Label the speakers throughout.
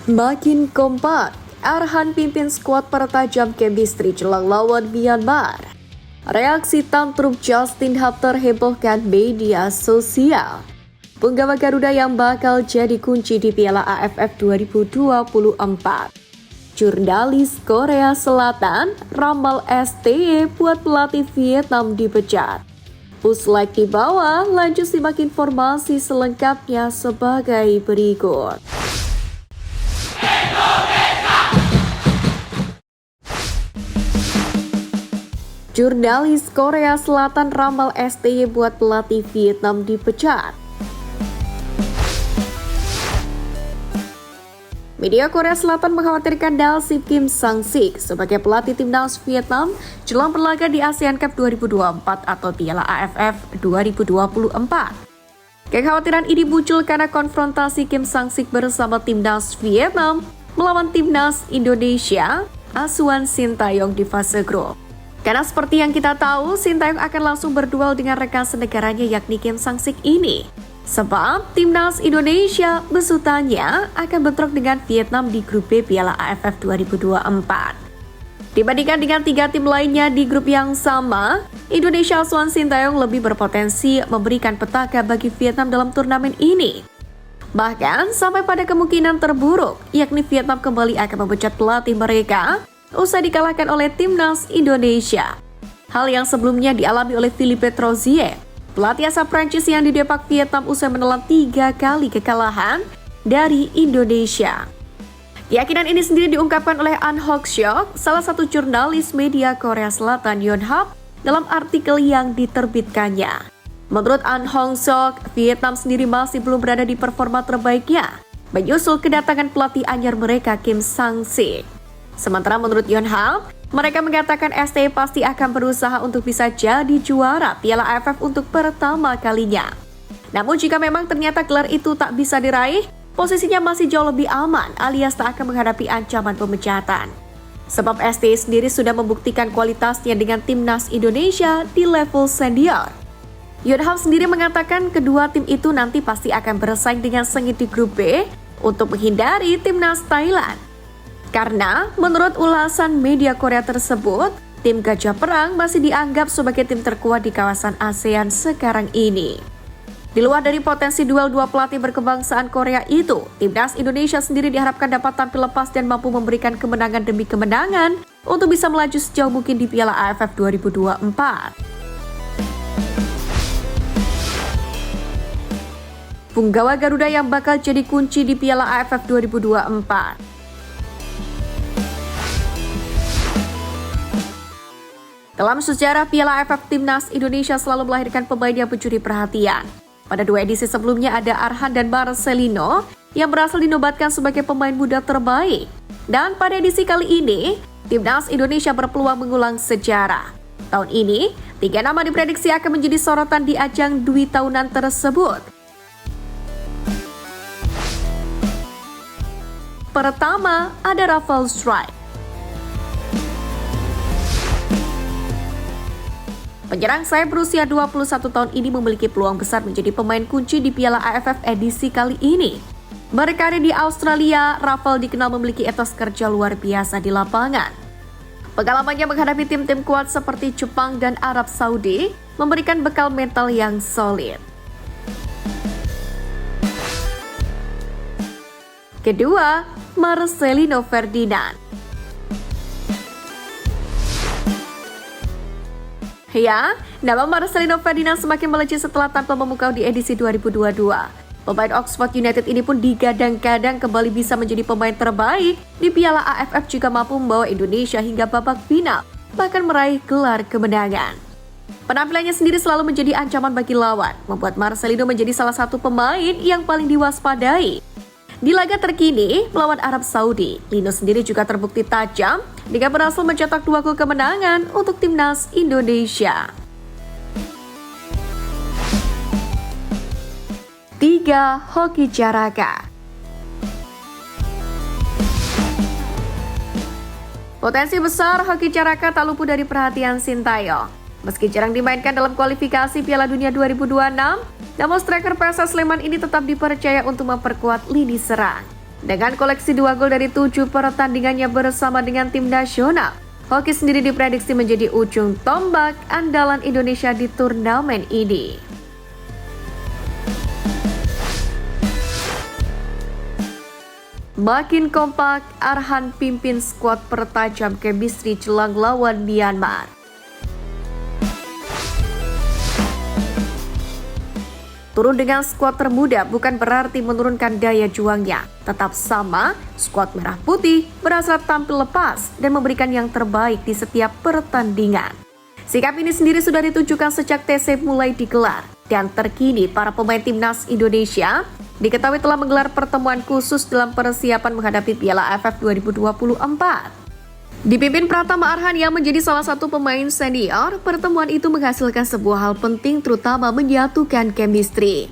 Speaker 1: Makin kompak, Arhan pimpin skuad pertajam chemistry jelang lawan Myanmar. Reaksi tantrum Justin Hubter hebohkan media sosial. Punggawa Garuda yang bakal jadi kunci di Piala AFF 2024. Jurnalis Korea Selatan ramal STY buat pelatih Vietnam dipecat. Puslike di bawah, lanjut simak informasi selengkapnya sebagai berikut. Jurnalis Korea Selatan ramal STY buat pelatih Vietnam dipecat. Media Korea Selatan mengkhawatirkan Dalsip Kim Sang-sik sebagai pelatih timnas Vietnam jelang berlaga di ASEAN Cup 2024 atau Piala AFF 2024. Kekhawatiran ini muncul karena konfrontasi Kim Sang-sik bersama timnas Vietnam melawan timnas Indonesia, asuhan Sintayong di fase grup. Karena seperti yang kita tahu, Sintayong akan langsung berduel dengan rekan senegaranya yakni Kim Sang-sik ini. Sebab timnas Indonesia besutannya akan bentrok dengan Vietnam di grup B Piala AFF 2024. Dibandingkan dengan 3 tim lainnya di grup yang sama, Indonesia asuhan Sintayong lebih berpotensi memberikan petaka bagi Vietnam dalam turnamen ini. Bahkan sampai pada kemungkinan terburuk, yakni Vietnam kembali akan memecat pelatih mereka usai dikalahkan oleh timnas Indonesia. Hal yang sebelumnya dialami oleh Philippe Troussier, pelatih asal Prancis yang didepak Vietnam usai menelan 3 kali kekalahan dari Indonesia. Keyakinan ini sendiri diungkapkan oleh An Hok-seok, salah satu jurnalis media Korea Selatan Yonhap, dalam artikel yang diterbitkannya. Menurut An Hok-seok, Vietnam sendiri masih belum berada di performa terbaiknya, menyusul kedatangan pelatih anyar mereka Kim Sang-sik. Sementara menurut Yonhap, mereka mengatakan STY pasti akan berusaha untuk bisa jadi juara Piala AFF untuk pertama kalinya. Namun jika memang ternyata gelar itu tak bisa diraih, posisinya masih jauh lebih aman alias tak akan menghadapi ancaman pemecatan. Sebab STY sendiri sudah membuktikan kualitasnya dengan timnas Indonesia di level senior. Yonhap sendiri mengatakan kedua tim itu nanti pasti akan bersaing dengan sengit di grup B untuk menghindari timnas Thailand. Karena menurut ulasan media Korea tersebut, tim Gajah Perang masih dianggap sebagai tim terkuat di kawasan ASEAN sekarang ini. Di luar dari potensi duel dua pelatih berkebangsaan Korea itu, timnas Indonesia sendiri diharapkan dapat tampil lepas dan mampu memberikan kemenangan demi kemenangan untuk bisa melaju sejauh mungkin di Piala AFF 2024. Punggawa Garuda yang bakal jadi kunci di Piala AFF 2024. Dalam sejarah Piala AFF, timnas Indonesia selalu melahirkan pemain yang mencuri perhatian. Pada 2 edisi sebelumnya ada Arhan dan Marcelino yang berhasil dinobatkan sebagai pemain muda terbaik. Dan pada edisi kali ini, timnas Indonesia berpeluang mengulang sejarah. Tahun ini, 3 nama diprediksi akan menjadi sorotan di ajang Dwi tahunan tersebut. Pertama, ada Rafael Struijk. Penyerang sayap berusia 21 tahun ini memiliki peluang besar menjadi pemain kunci di Piala AFF edisi kali ini. Berkarir di Australia, Rafael dikenal memiliki etos kerja luar biasa di lapangan. Pengalamannya menghadapi tim-tim kuat seperti Jepang dan Arab Saudi memberikan bekal mental yang solid. Kedua, Marcelino Ferdinand. Ya, nama Marcelino Ferdinand semakin melejit setelah tampil memukau di edisi 2022. Pemain Oxford United ini pun digadang-gadang kembali bisa menjadi pemain terbaik di Piala AFF jika mampu membawa Indonesia hingga babak final, bahkan meraih gelar kemenangan. Penampilannya sendiri selalu menjadi ancaman bagi lawan, membuat Marcelino menjadi salah satu pemain yang paling diwaspadai. Di laga terkini melawan Arab Saudi, Lino sendiri juga terbukti tajam dengan berhasil mencetak 2 gol kemenangan untuk timnas Indonesia. 3. Hoki Caraka. Potensi besar Hoki Caraka tak luput dari perhatian Sintayong. Meski jarang dimainkan dalam kualifikasi Piala Dunia 2026, namun striker PSS Sleman ini tetap dipercaya untuk memperkuat lini serang. Dengan koleksi 2 gol dari 7 pertandingannya bersama dengan tim nasional, Hoki sendiri diprediksi menjadi ujung tombak andalan Indonesia di turnamen ini. Makin kompak, Arhan pimpin skuad pertajam chemistry jelang lawan Myanmar. Turun dengan skuad termuda bukan berarti menurunkan daya juangnya. Tetap sama, skuad merah putih berhasil tampil lepas dan memberikan yang terbaik di setiap pertandingan. Sikap ini sendiri sudah ditunjukkan sejak TC mulai digelar. Dan terkini para pemain timnas Indonesia diketahui telah menggelar pertemuan khusus dalam persiapan menghadapi Piala AFF 2024. Dipimpin Pratama Arhan yang menjadi salah satu pemain senior, pertemuan itu menghasilkan sebuah hal penting terutama menyatukan chemistry.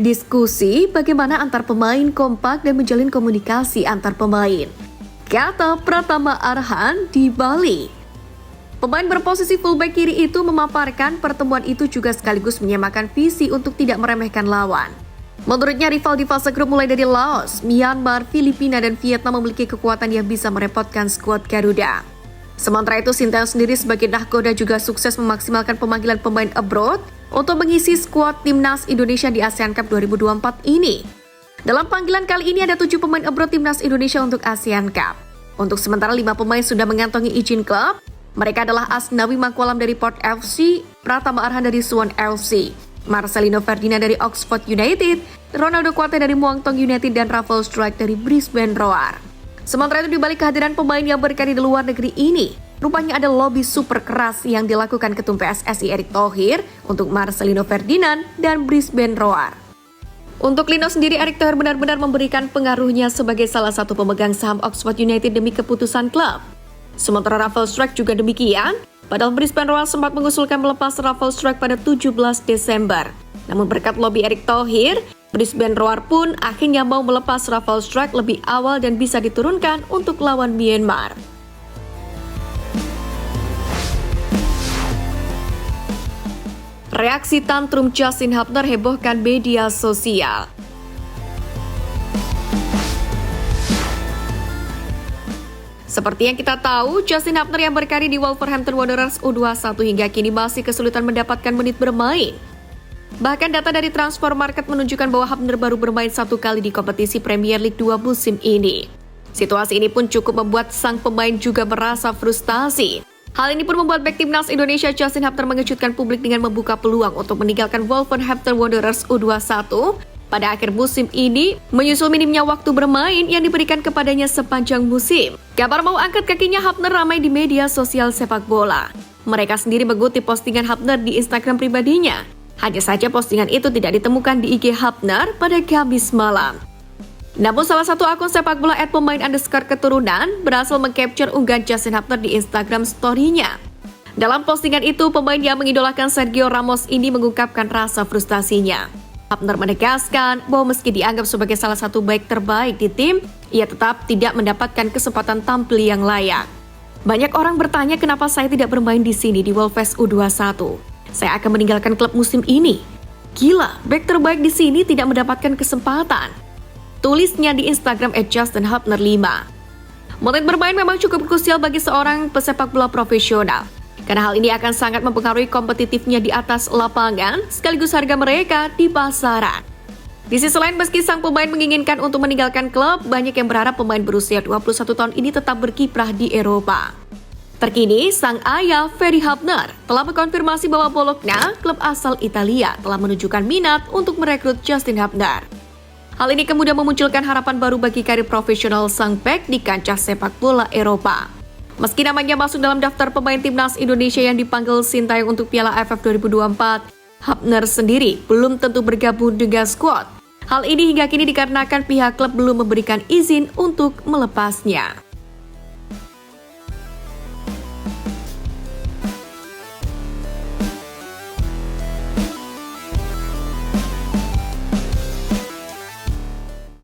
Speaker 1: Diskusi bagaimana antar pemain kompak dan menjalin komunikasi antar pemain, kata Pratama Arhan di Bali. Pemain berposisi fullback kiri itu memaparkan pertemuan itu juga sekaligus menyamakan visi untuk tidak meremehkan lawan. Menurutnya rival di fase grup mulai dari Laos, Myanmar, Filipina, dan Vietnam memiliki kekuatan yang bisa merepotkan skuad Garuda. Sementara itu Sinteyong sendiri sebagai nahkoda juga sukses memaksimalkan pemanggilan pemain abroad untuk mengisi skuad timnas Indonesia di ASEAN Cup 2024 ini. Dalam panggilan kali ini ada 7 pemain abroad timnas Indonesia untuk ASEAN Cup. Untuk sementara 5 pemain sudah mengantongi izin klub. Mereka adalah Asnawi Mangkualam dari Port FC, Pratama Arhan dari Suwon FC, Marcelino Ferdinand dari Oxford United, Ronaldo Kuate dari Muangthong United, dan Rafael Struijk dari Brisbane Roar. Sementara itu dibalik kehadiran pemain yang berkarir di luar negeri ini, rupanya ada lobby super keras yang dilakukan Ketum PSSI Erick Thohir untuk Marcelino Ferdinand dan Brisbane Roar. Untuk Lino sendiri, Erick Thohir benar-benar memberikan pengaruhnya sebagai salah satu pemegang saham Oxford United demi keputusan klub. Sementara Rafael Struijk juga demikian, padahal Brisbane Roar sempat mengusulkan melepas Rafael Struijk pada 17 Desember. Namun berkat lobby Erick Thohir, Brisbane Roar pun akhirnya mau melepas Rafael Struijk lebih awal dan bisa diturunkan untuk lawan Myanmar. Reaksi tantrum Justin Hubner hebohkan media sosial. Seperti yang kita tahu, Justin Hubner yang berkarir di Wolverhampton Wanderers U21 hingga kini masih kesulitan mendapatkan menit bermain. Bahkan data dari Transfer Market menunjukkan bahwa Hubner baru bermain 1 kali di kompetisi Premier League 2 musim ini. Situasi ini pun cukup membuat sang pemain juga merasa frustasi. Hal ini pun membuat bek timnas Indonesia Justin Hubner mengejutkan publik dengan membuka peluang untuk meninggalkan Wolverhampton Wanderers U21 pada akhir musim ini, menyusul minimnya waktu bermain yang diberikan kepadanya sepanjang musim. Kabar mau angkat kakinya Hubner ramai di media sosial sepak bola. Mereka sendiri mengutip postingan Hubner di Instagram pribadinya. Hanya saja postingan itu tidak ditemukan di IG Hubner pada Kamis malam. Namun salah satu akun sepak bola @pemain_keturunan berhasil mengcapture unggahan Justin Hubner di Instagram story-nya. Dalam postingan itu, pemain yang mengidolakan Sergio Ramos ini mengungkapkan rasa frustasinya. Hubner menegaskan bahwa meski dianggap sebagai salah satu back terbaik di tim, ia tetap tidak mendapatkan kesempatan tampil yang layak. Banyak orang bertanya kenapa saya tidak bermain di sini di Wolves U21. Saya akan meninggalkan klub musim ini. Gila, back terbaik di sini tidak mendapatkan kesempatan. Tulisnya di Instagram @justinhubner5. Menit bermain memang cukup krusial bagi seorang pesepak bola profesional. Karena hal ini akan sangat mempengaruhi kompetitifnya di atas lapangan, sekaligus harga mereka di pasaran. Di sisi lain, meski sang pemain menginginkan untuk meninggalkan klub, banyak yang berharap pemain berusia 21 tahun ini tetap berkiprah di Eropa. Terkini, sang ayah, Ferry Hubner, telah mengkonfirmasi bahwa Bologna, klub asal Italia, telah menunjukkan minat untuk merekrut Justin Hubner. Hal ini kemudian memunculkan harapan baru bagi karir profesional sang bek di kancah sepak bola Eropa. Meski namanya masuk dalam daftar pemain timnas Indonesia yang dipanggil Sinteyong untuk Piala AFF 2024, Hubner sendiri belum tentu bergabung dengan skuad. Hal ini hingga kini dikarenakan pihak klub belum memberikan izin untuk melepasnya.